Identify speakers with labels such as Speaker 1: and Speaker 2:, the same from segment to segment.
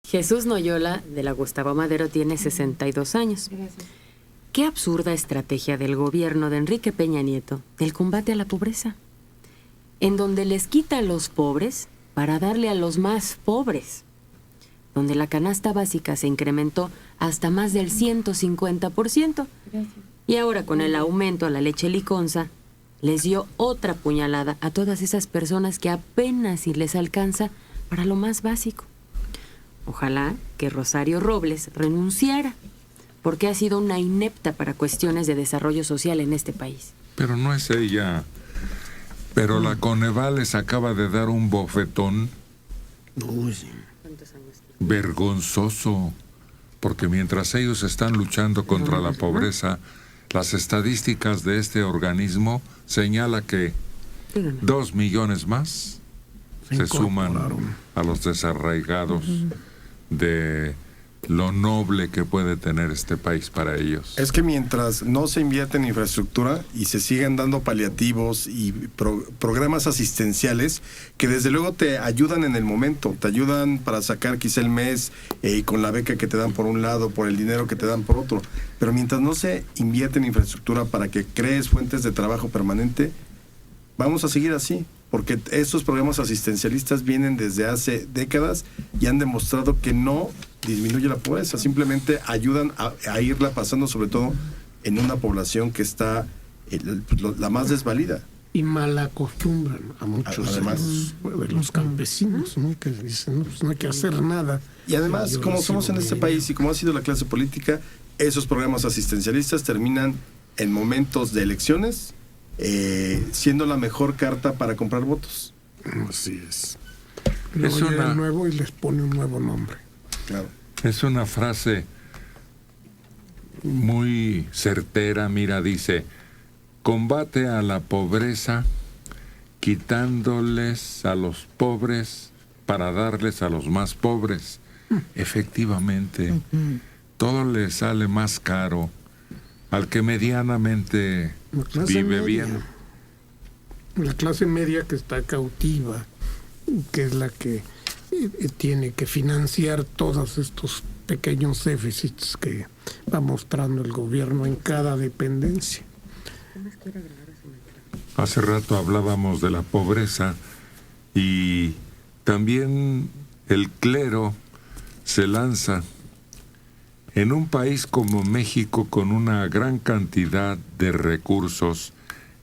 Speaker 1: Jesús Noyola, de la Gustavo Madero, tiene 62 años.
Speaker 2: Gracias.
Speaker 1: Qué absurda estrategia del gobierno de Enrique Peña Nieto del combate a la pobreza, en donde les quita a los pobres para darle a los más pobres, donde la canasta básica se incrementó hasta más del 150%.
Speaker 2: Gracias.
Speaker 1: Y ahora con el aumento a la leche liconza, les dio otra puñalada a todas esas personas que apenas si les alcanza para lo más básico. Ojalá que Rosario Robles renunciara, porque ha sido una inepta para cuestiones de desarrollo social en este país.
Speaker 3: Pero no es ella. Pero la Coneval les acaba de dar un bofetón
Speaker 4: Uy, sí.
Speaker 3: vergonzoso, porque mientras ellos están luchando contra la pobreza, las estadísticas de este organismo señala que 2 millones más se suman a los desarraigados de lo noble que puede tener este país para ellos.
Speaker 4: Es que mientras no se invierte en infraestructura y se siguen dando paliativos y programas asistenciales que desde luego te ayudan en el momento, te ayudan para sacar quizá el mes con la beca que te dan por un lado, por el dinero que te dan por otro, pero mientras no se invierte en infraestructura para que crees fuentes de trabajo permanente, vamos a seguir así, porque estos programas asistencialistas vienen desde hace décadas y han demostrado que no disminuye la pobreza, simplemente ayudan a irla pasando, sobre todo en una población que está la más desvalida.
Speaker 5: Y mal acostumbran a muchos
Speaker 4: Además,
Speaker 5: de los campesinos, ¿no? Que dicen, no, pues no hay que hacer nada.
Speaker 4: Y además, como somos en este país y como ha sido la clase política, esos programas asistencialistas terminan en momentos de elecciones siendo la mejor carta para comprar votos.
Speaker 5: Así es. Luego llega el nuevo y les pone un nuevo nombre.
Speaker 4: Claro.
Speaker 3: Es una frase muy certera, mira, dice: combate a la pobreza quitándoles a los pobres para darles a los más pobres. Efectivamente, todo le sale más caro al que medianamente vive bien.
Speaker 5: La clase media que está cautiva, que es la que tiene que financiar todos estos pequeños déficits que va mostrando el gobierno en cada dependencia.
Speaker 3: Hace rato hablábamos de la pobreza y también el clero se lanza. En un país como México, con una gran cantidad de recursos,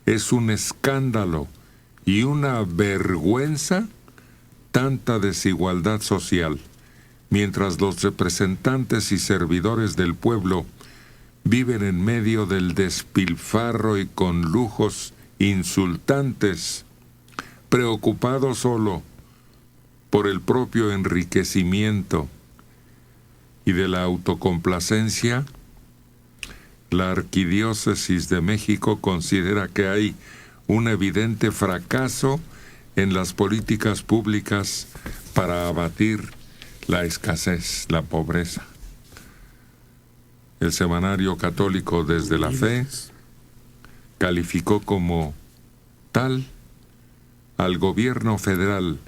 Speaker 3: es un escándalo y una vergüenza tanta desigualdad social, mientras los representantes y servidores del pueblo viven en medio del despilfarro y con lujos insultantes, preocupados solo por el propio enriquecimiento y de la autocomplacencia. La Arquidiócesis de México considera que hay un evidente fracaso en las políticas públicas para abatir la escasez, la pobreza. El semanario católico Desde la Fe calificó como tal al gobierno federal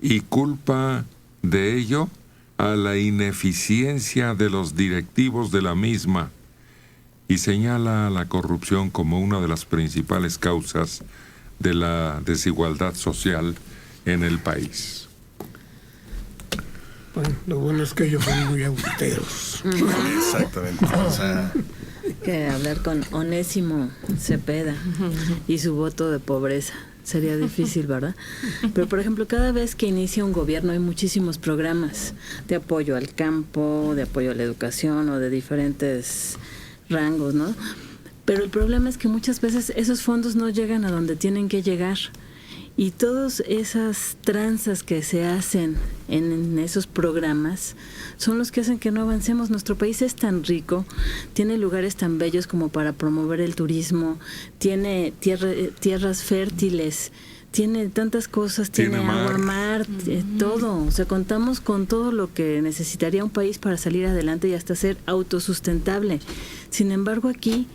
Speaker 3: y culpa de ello a la ineficiencia de los directivos de la misma y señala a la corrupción como una de las principales causas de la desigualdad social en el país.
Speaker 5: Bueno, lo bueno es que ellos son muy austeros.
Speaker 4: Exactamente. O sea,
Speaker 2: Hay que hablar con Onésimo Cepeda y su voto de pobreza. Sería difícil, ¿verdad? Pero, por ejemplo, cada vez que inicia un gobierno hay muchísimos programas de apoyo al campo, de apoyo a la educación o de diferentes rangos, ¿no? Pero el problema es que muchas veces esos fondos no llegan a donde tienen que llegar. Y todas esas tranzas que se hacen en esos programas son los que hacen que no avancemos. Nuestro país es tan rico, tiene lugares tan bellos como para promover el turismo, tiene tierras fértiles, tiene tantas cosas, tiene agua, mar, todo. O sea, contamos con todo lo que necesitaría un país para salir adelante y hasta ser autosustentable. Sin embargo, aquí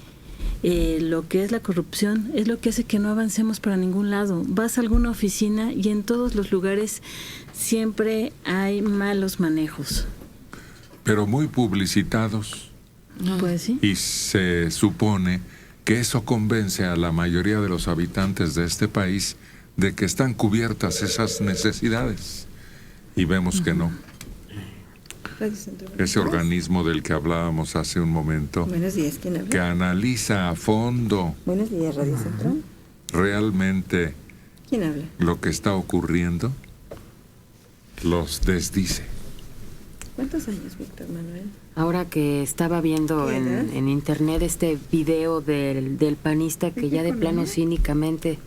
Speaker 2: lo que es la corrupción es lo que hace que no avancemos para ningún lado. Vas a alguna oficina y en todos los lugares siempre hay malos manejos.
Speaker 3: Pero muy publicitados.
Speaker 2: Pues sí.
Speaker 3: Y se supone que eso convence a la mayoría de los habitantes de este país de que están cubiertas esas necesidades. Y vemos que no. Ese organismo del que hablábamos hace un momento,
Speaker 6: Buenos días, ¿quién habla?
Speaker 3: que analiza a fondo
Speaker 6: Buenos días, Radio Central.
Speaker 3: realmente
Speaker 6: ¿Quién habla?
Speaker 3: lo que está ocurriendo, los desdice.
Speaker 6: ¿Cuántos años, Víctor Manuel?
Speaker 1: Ahora que estaba viendo
Speaker 6: ¿Qué edad?
Speaker 1: en internet este video del panista que ya de plano cínicamente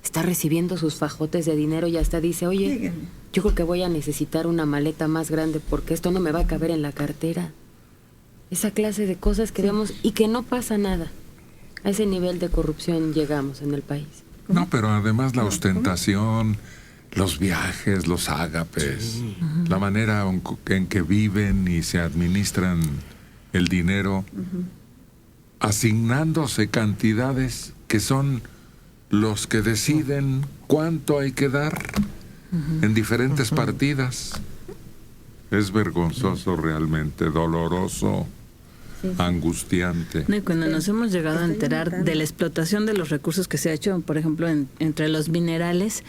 Speaker 1: está recibiendo sus fajotes de dinero y hasta dice, oye,
Speaker 6: Dígame.
Speaker 1: yo creo que voy a necesitar una maleta más grande porque esto no me va a caber en la cartera. Esa clase de cosas que vemos y que no pasa nada. A ese nivel de corrupción llegamos en el país.
Speaker 3: No, pero además la ostentación, los viajes, los ágapes, la manera en que viven y se administran el dinero, asignándose cantidades que son los que deciden cuánto hay que dar en diferentes partidas. Es vergonzoso realmente, doloroso, angustiante.
Speaker 2: No, y cuando nos hemos llegado a enterar de la explotación de los recursos que se ha hecho, por ejemplo, entre los minerales,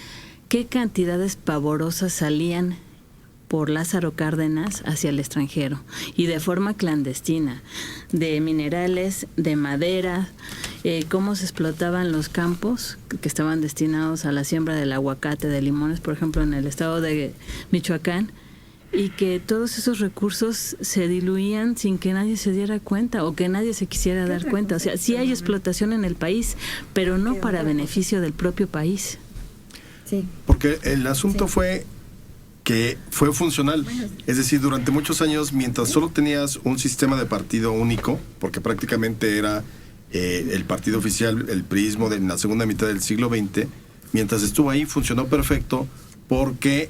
Speaker 2: qué cantidades pavorosas salían por Lázaro Cárdenas hacia el extranjero y de forma clandestina, de minerales, de madera, cómo se explotaban los campos que estaban destinados a la siembra del aguacate, de limones, por ejemplo, en el estado de Michoacán, y que todos esos recursos se diluían sin que nadie se diera cuenta o que nadie se quisiera dar cuenta. O sea, sí hay explotación en el país, pero no para beneficio del propio país.
Speaker 6: Sí.
Speaker 4: Porque el asunto fue que fue funcional. Es decir, durante muchos años, mientras solo tenías un sistema de partido único, porque prácticamente era el partido oficial, el priismo de la segunda mitad del siglo XX, mientras estuvo ahí funcionó perfecto porque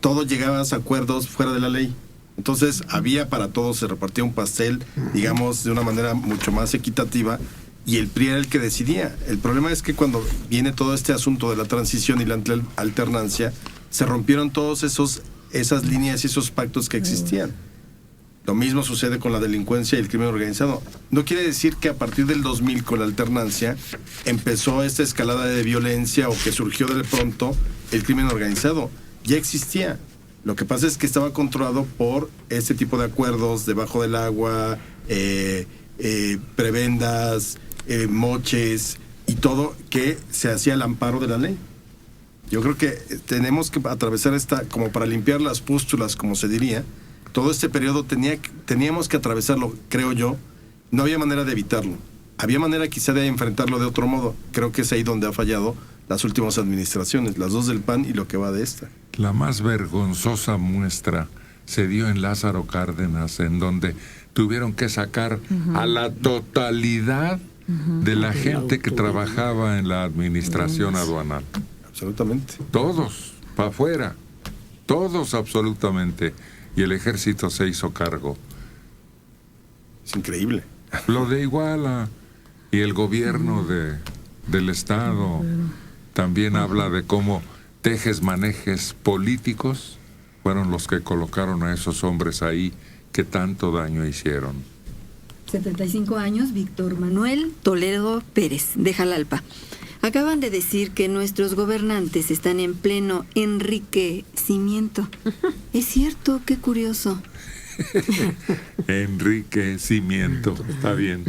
Speaker 4: todos llegabas a acuerdos fuera de la ley. Entonces había para todos, se repartía un pastel, digamos, de una manera mucho más equitativa, y el PRI era el que decidía. El problema es que cuando viene todo este asunto de la transición y la alternancia, se rompieron todos esas líneas y esos pactos que existían. Lo mismo sucede con la delincuencia y el crimen organizado. No quiere decir que a partir del 2000, con la alternancia, empezó esta escalada de violencia o que surgió de pronto el crimen organizado. Ya existía. Lo que pasa es que estaba controlado por este tipo de acuerdos debajo del agua, prebendas, moches y todo que se hacía al amparo de la ley. Yo creo que tenemos que atravesar como para limpiar las pústulas, como se diría. Todo este periodo teníamos que atravesarlo, creo yo. No había manera de evitarlo. Había manera quizá de enfrentarlo de otro modo. Creo que es ahí donde ha fallado las últimas administraciones, las dos del PAN y lo que va de esta.
Speaker 3: La más vergonzosa muestra se dio en Lázaro Cárdenas, en donde tuvieron que sacar a la totalidad de la gente que trabajaba en la administración aduanal.
Speaker 4: Absolutamente.
Speaker 3: Todos, para afuera. Todos absolutamente. Y el ejército se hizo cargo.
Speaker 4: Es increíble.
Speaker 3: Lo de Iguala y el gobierno del Estado también habla de cómo tejes-manejes políticos fueron los que colocaron a esos hombres ahí que tanto daño hicieron.
Speaker 6: 75 años, Víctor Manuel Toledo Pérez, de Jalalpa. Acaban de decir que nuestros gobernantes están en pleno enriquecimiento. ¿Es cierto? Qué curioso.
Speaker 3: Enriquecimiento, está bien.